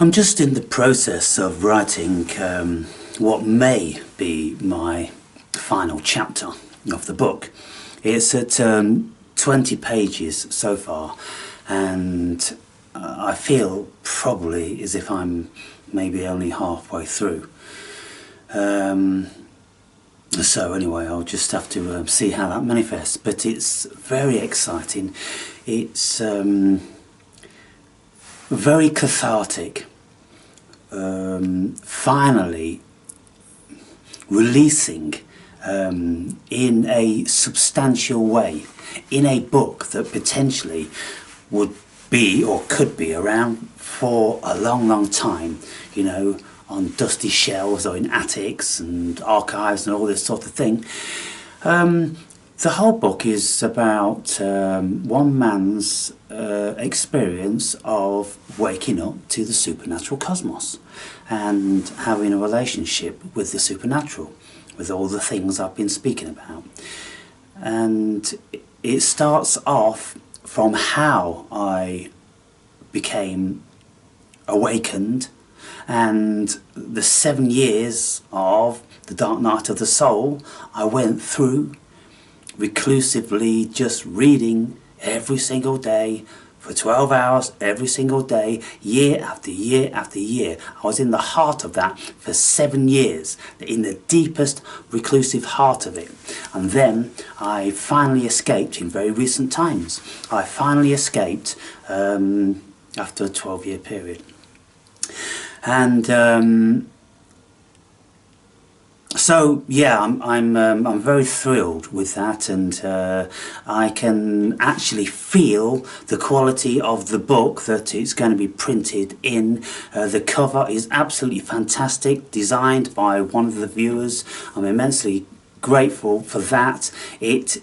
I'm just in the process of writing what may be my final chapter of the book. It's at 20 pages so far, and I feel probably as if I'm maybe only halfway through. So anyway, I'll just have to see how that manifests, but it's very exciting. It's very cathartic. Finally releasing in a substantial way, in a book that potentially would be or could be around for a long time, you know, on dusty shelves or in attics and archives and all this sort of thing. The whole book is about one man's experience of waking up to the supernatural cosmos and having a relationship with the supernatural, with all the things I've been speaking about. And it starts off from how I became awakened and the 7 years of the dark night of the soul I went through reclusively, just reading every single day for 12 hours every single day, year after year after year. I was in the heart of that for 7 years, in the deepest reclusive heart of it. And then I finally escaped in very recent times. I finally escaped after a 12-year period. And so yeah, I'm very thrilled with that, and I can actually feel the quality of the book that it's going to be printed in. The cover is absolutely fantastic, designed by one of the viewers. I'm immensely grateful for that. It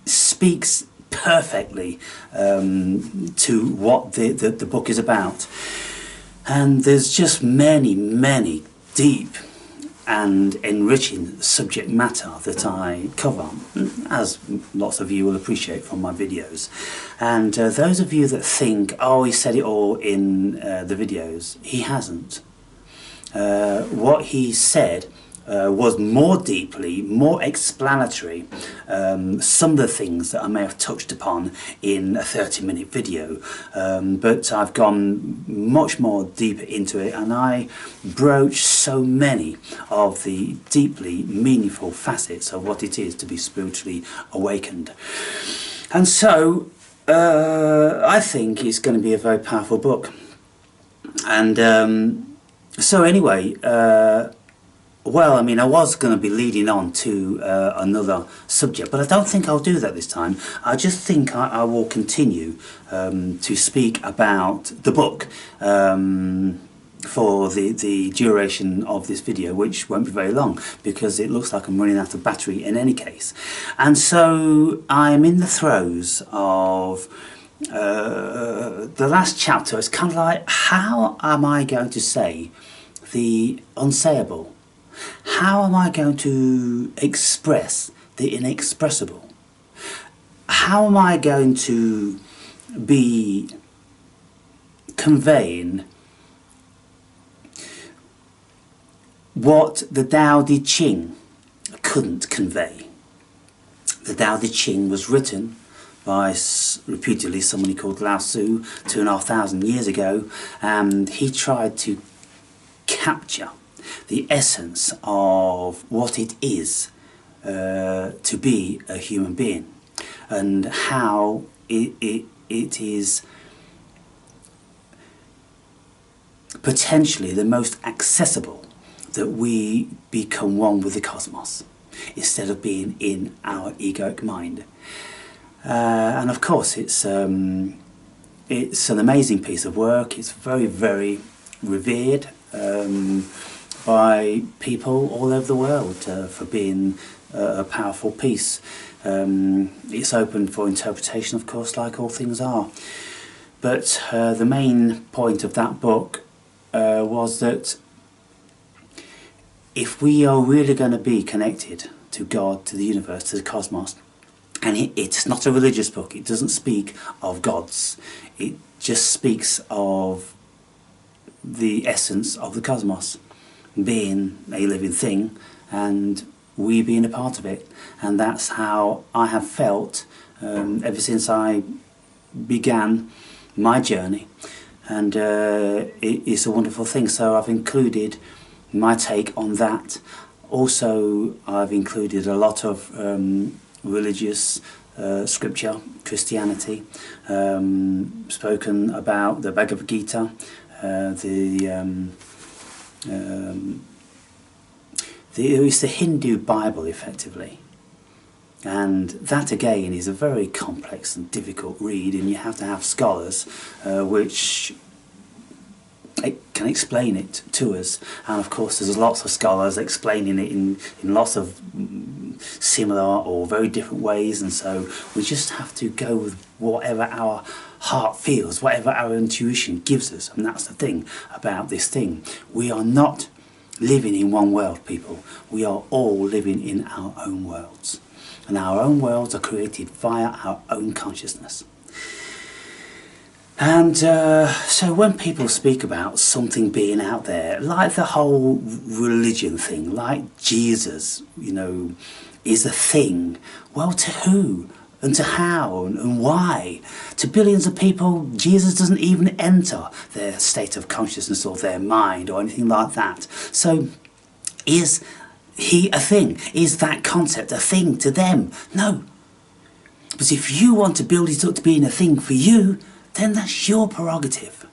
speaks perfectly to what the book is about, and there's just many deep and enriching subject matter that I cover, as lots of you will appreciate from my videos. And those of you that think, oh, he said it all in the videos, he hasn't. What he said was more deeply, more explanatory, some of the things that I may have touched upon in a 30-minute video, but I've gone much more deeper into it, and I broach so many of the deeply meaningful facets of what it is to be spiritually awakened. And so I think it's going to be a very powerful book. And so anyway, well, I mean, I was going to be leading on to another subject, but I don't think I'll do that this time. I just think I will continue to speak about the book for the duration of this video, which won't be very long, because it looks like I'm running out of battery in any case. And so I'm in the throes of the last chapter. It's kind of like, how am I going to say the unsayable? How am I going to express the inexpressible? How am I going to be conveying what the Tao Te Ching couldn't convey? The Tao Te Ching was written by reputedly somebody called Lao Tzu 2,500 years ago, and he tried to capture the essence of what it is to be a human being, and how it is potentially the most accessible, that we become one with the cosmos instead of being in our egoic mind. And of course it's an amazing piece of work. It's very revered by people all over the world for being a powerful piece. It's open for interpretation, of course, like all things are. But the main point of that book was that if we are really going to be connected to God, to the universe, to the cosmos, and it's not a religious book, it doesn't speak of gods, it just speaks of the essence of the cosmos, being a living thing and we being a part of it. And that's how I have felt ever since I began my journey, and it's a wonderful thing. So I've included my take on that. Also, I've included a lot of religious scripture, Christianity, spoken about the Bhagavad Gita, it's the Hindu Bible, effectively. And that again is a very complex and difficult read, and you have to have scholars which can explain it to us. And of course there's lots of scholars explaining it in lots of similar or very different ways, and so we just have to go with whatever our heart feels, whatever our intuition gives us. And that's the thing about this thing. We are not living in one world, people. We are all living in our own worlds. And our own worlds are created via our own consciousness. And so when people speak about something being out there, like the whole religion thing, like Jesus, you know, is a thing, well, to who? And to how and why? To billions of people, Jesus doesn't even enter their state of consciousness or their mind or anything like that. So is he a thing? Is that concept a thing to them? No. But if you want to build it up to being a thing for you, then that's your prerogative.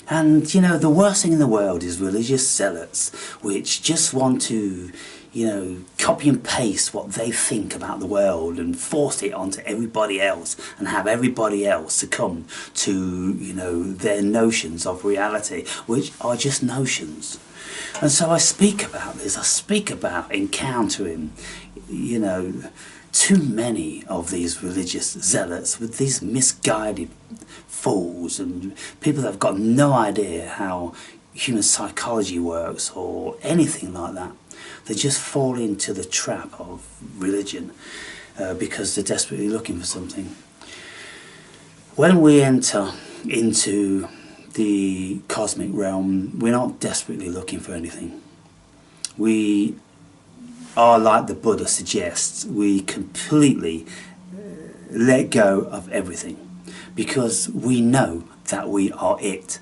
And, you know, the worst thing in the world is religious zealots, which just want to, you know, copy and paste what they think about the world and force it onto everybody else and have everybody else succumb to, you know, their notions of reality, which are just notions. And so I speak about this. I speak about encountering, you know, too many of these religious zealots with these misguided fools and people that have got no idea how human psychology works or anything like that. They just fall into the trap of religion because they're desperately looking for something. When we enter into the cosmic realm, we're not desperately looking for anything. We are, like the Buddha suggests, we completely let go of everything because we know that we are it.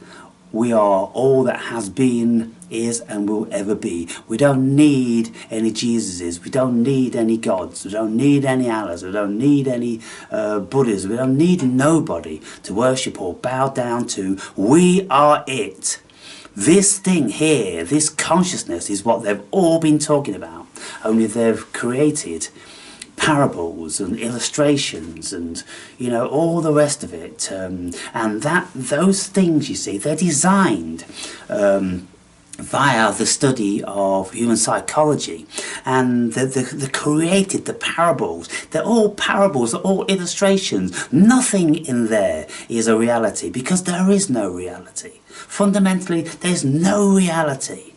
We are all that has been, is and will ever be. We don't need any Jesuses, we don't need any gods, we don't need any Allahs, we don't need any Buddhas, we don't need nobody to worship or bow down to. We are it. This thing here, this consciousness, is what they've all been talking about, only they've created parables and illustrations and, you know, all the rest of it, and that those things, you see, they're designed via the study of human psychology, and the created the parables. They're all parables, they're all illustrations. Nothing in there is a reality, because there is no reality. Fundamentally, there's no reality.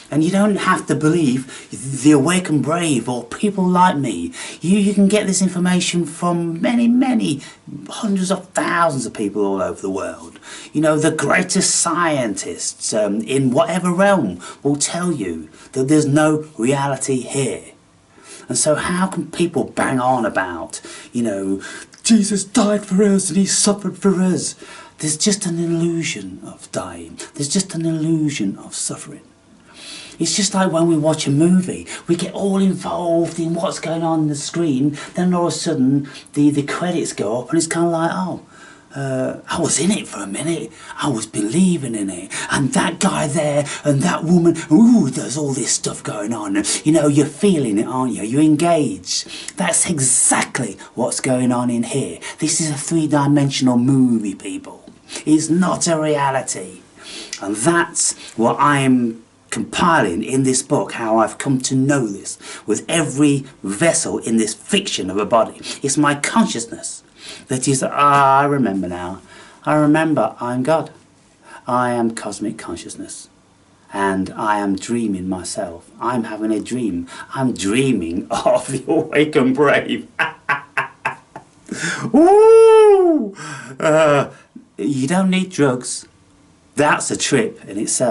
And you don't have to believe the awake and brave or people like me. You can get this information from many hundreds of thousands of people all over the world. You know, the greatest scientists in whatever realm will tell you that there's no reality here. And so how can people bang on about, you know, Jesus died for us and he suffered for us? There's just an illusion of dying. There's just an illusion of suffering. It's just like when we watch a movie, we get all involved in what's going on the screen, then all of a sudden the credits go up and it's kind of like, oh, I was in it for a minute, I was believing in it, and that guy there and that woman, ooh, there's all this stuff going on, you know, you're feeling it, aren't you? You're engaged. That's exactly what's going on in here. This is a three-dimensional movie, people. It's not a reality. And that's what I'm compiling in this book, how I've come to know this with every vessel in this fiction of a body. It's my consciousness that is, I remember now, I remember I'm God. I am cosmic consciousness, and I am dreaming myself. I'm having a dream. I'm dreaming of the awake and brave. Woo! You don't need drugs. That's a trip in itself.